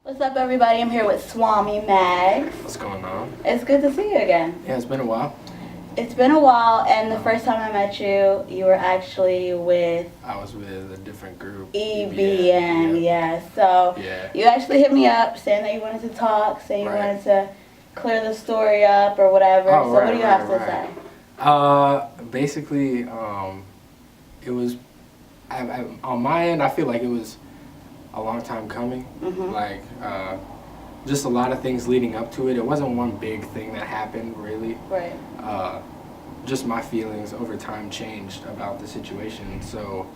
What's up, everybody? I'm here with Swami Mags. What's going on? It's good to see you again. Yeah, it's been a while. It's been a while, and the first time I met you, you were actually with... I was with a different group. EBN, yeah. So you actually hit me up saying that you wanted to talk, saying you wanted to clear the story up or whatever. So what do you have to say? Basically, it was... on my end, I feel like it was a long time coming. Like, just a lot of things leading up to it. It wasn't one big thing that happened, really. Right. Just my feelings over time changed about the situation. So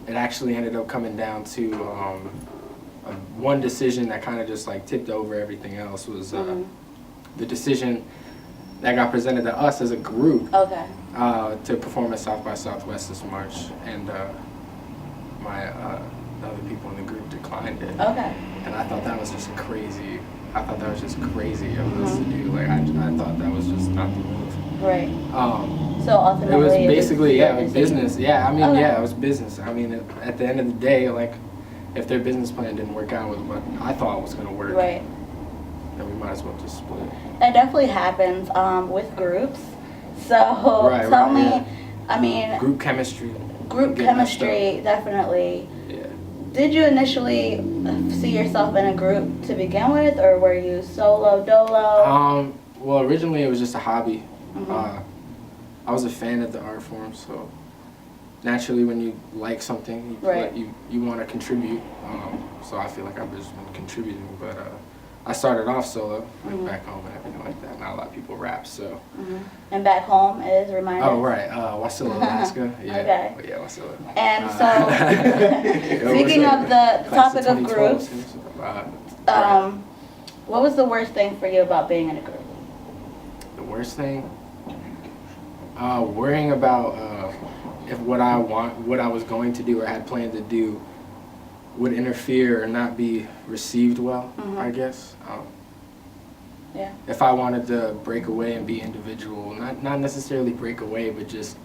it actually ended up coming down to one decision that kind of just like tipped over everything else was the decision that got presented to us as a group to perform at South by Southwest this March. And the other people in the group declined it. And I thought that was just crazy. I thought that was just crazy of us to do. Like, I thought that was just not the move. Right. So ultimately, it was basically, it was business. Yeah, I mean, it was business. I mean, at the end of the day, like, if their business plan didn't work out with what I thought was going to work, then we might as well just split. That definitely happens with groups. So tell me, I mean... Group chemistry. Group chemistry, definitely. Yeah. Did you initially see yourself in a group to begin with, or were you solo, dolo? Well, originally it was just a hobby. I was a fan of the art form, so naturally when you like something, you want to contribute. So I feel like I've just been contributing, but I started off solo, like back home and everything like that. Not a lot of people rap, so. And back home is, remind us? Oh, right, Wasilla, Alaska. Yeah. Yeah, Wasilla. And so, speaking of the topic of groups, what was the worst thing for you about being in a group? The worst thing? Worrying about if what I was going to do or had planned to do would interfere or not be received well, I guess. If I wanted to break away and be individual, not necessarily break away, but just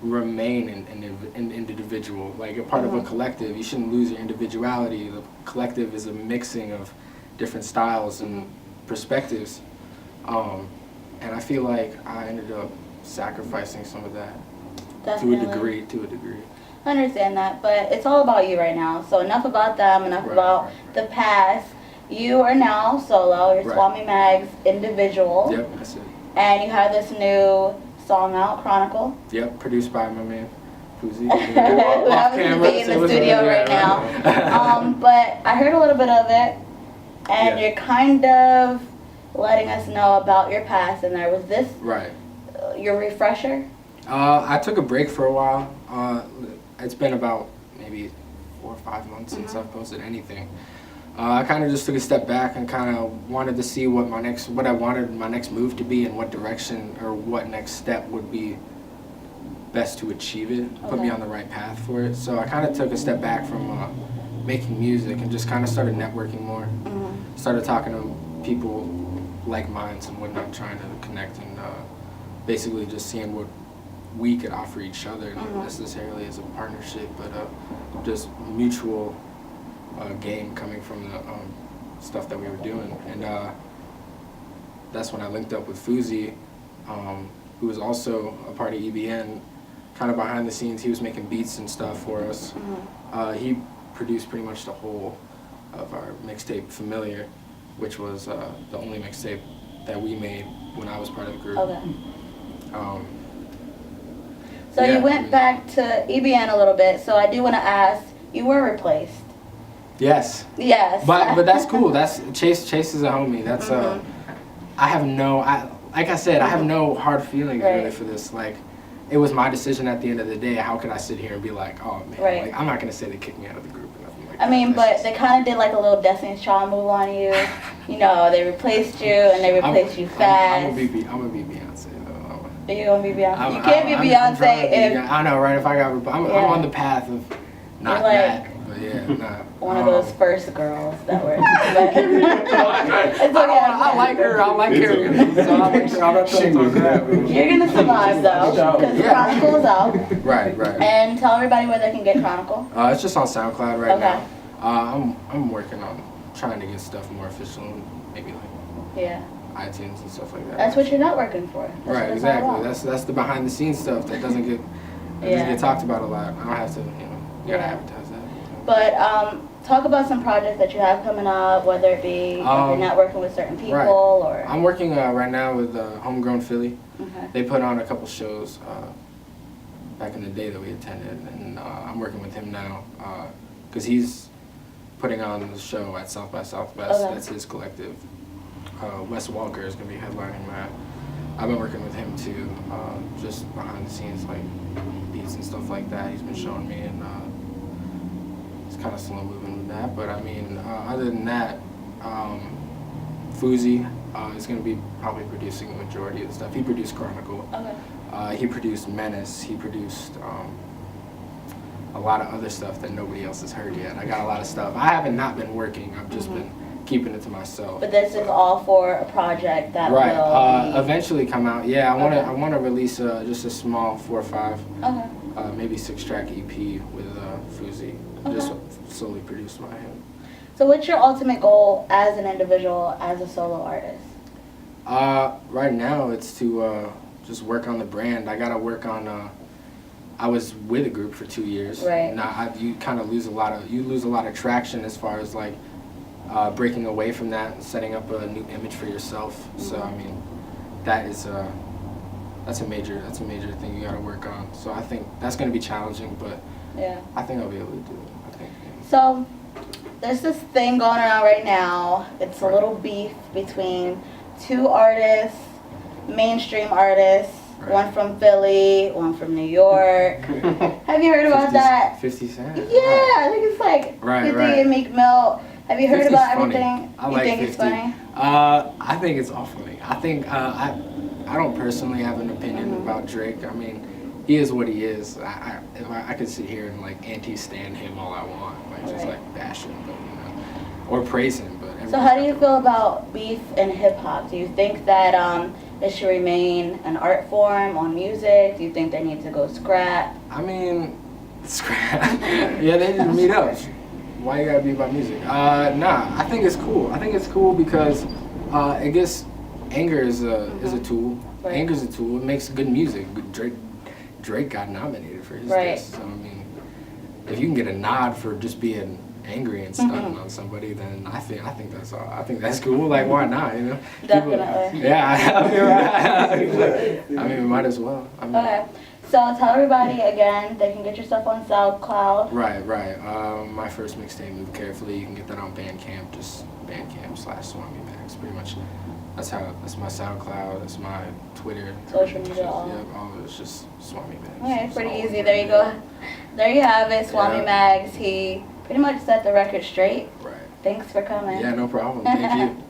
remain an individual, like a part of a collective. You shouldn't lose your individuality. The collective is a mixing of different styles and perspectives. And I feel like I ended up sacrificing some of that to a degree. I understand that, but it's all about you right now. So enough about them, enough about the past. You are now solo. You're Swami Mags individual. Yep, that's it. And you have this new song out, Chronicle. Yep, produced by my man, Fuzi. Who happens to be in the studio right now. But I heard a little bit of it, and you're kind of letting us know about your past in there. Was this your refresher? I took a break for a while. It's been about maybe 4 or 5 months since I've posted anything. I kind of just took a step back and kind of wanted to see what I wanted my next move to be and what direction or what next step would be best to achieve it, put me on the right path for it. So I kind of took a step back from making music and just kind of started networking more. Started talking to people like minds and whatnot, trying to connect and basically just seeing what we could offer each other, not necessarily as a partnership, but just mutual gain coming from the stuff that we were doing. And that's when I linked up with Fuzi, who was also a part of EBN, kind of behind the scenes. He was making beats and stuff for us. He produced pretty much the whole of our mixtape Familiar, which was the only mixtape that we made when I was part of the group. So you went back to EBN a little bit, so I do want to ask, you were replaced. Yes. But that's cool. That's Chase is a homie. That's I have no like I said, I have no hard feelings really for this. Like, it was my decision at the end of the day. How could I sit here and be like, oh man, like, I'm not gonna say they kicked me out of the group or nothing like that. I mean, but they kind of did like a little Destiny's Child move on you. You know, they replaced you and they replaced you fast. I'm gonna be Beyonce. Are you gonna be Beyonce? You can't be Beyonce if... I know, right? If I got... I'm on the path of not like, that, but yeah, nah. One of those first girls that were... I like her. So I'm not trying to talk crap. You're gonna survive though, because Chronicle is out. Right. And tell everybody where they can get Chronicle. It's just on SoundCloud right now. I'm working on trying to get stuff more official, maybe like iTunes and stuff like that. That's what you're networking for. Right, exactly. That's the behind the scenes stuff that doesn't get talked about a lot. I don't have to, gotta advertise that. But talk about some projects that you have coming up, whether it be if you're networking with certain people or. I'm working right now with Homegrown Philly. Okay. They put on a couple shows back in the day that we attended, and I'm working with him now because he's putting on the show at South by Southwest. Okay. That's his collective. Wes Walker is going to be headlining that. I've been working with him too, just behind the scenes, like beats and stuff like that. He's been showing me, and it's kind of slow moving with that. But I mean, other than that, Fuzi is going to be probably producing the majority of the stuff. He produced Chronicle. Okay. He produced Menace. He produced a lot of other stuff that nobody else has heard yet. I got a lot of stuff. I haven't not been working. I've just been keeping it to myself. But this is all for a project that will eventually come out. Yeah, I want to release just a small 4 or 5, maybe 6-track EP with Fuzi, just solely produced by him. So what's your ultimate goal as an individual, as a solo artist? Right now it's to just work on the brand. I gotta work on. I was with a group for 2 years. Right. Now you kind of lose a lot of traction as far as like breaking away from that and setting up a new image for yourself. So I mean, that's a major thing you gotta work on. So I think that's gonna be challenging, but I think I'll be able to do it. I think. So there's this thing going around right now. It's a little beef between 2 artists, mainstream artists. Right. One from Philly, one from New York. Have you heard about that? 50 Cent? Yeah, I think it's like 50 and Meek Mill. Have you heard about everything? I you like think 50. It's funny? I think it's all funny. I think I don't personally have an opinion about Drake. I mean, he is what he is. I could sit here and like anti-stan him all I want, like just like bash him, but or praise him. But so how do you feel about beef in hip hop? Do you think that it should remain an art form on music? Do you think they need to go scrap? I mean, scrap. Yeah, they need to meet up. Why you gotta be about music? Nah, I think it's cool. I think it's cool because I guess anger is a tool. Right. Anger's a tool. It makes good music. Drake got nominated for his disc. So I mean, if you can get a nod for just being angry and stunting on somebody, then I think that's all. I think that's cool. Like, why not? Definitely. I mean, we might as well. Okay. So tell everybody again, they can get your stuff on SoundCloud. Right. My first mixtape, Move Carefully. You can get that on Bandcamp. Just Bandcamp/Swami Mags. Pretty much. That's my SoundCloud. That's my Twitter. Social media. All of it's just Swami Mags. Okay, pretty easy. There you go. There you have it, Swami Mags. He pretty much set the record straight. Right. Thanks for coming. Yeah, no problem. Thank you.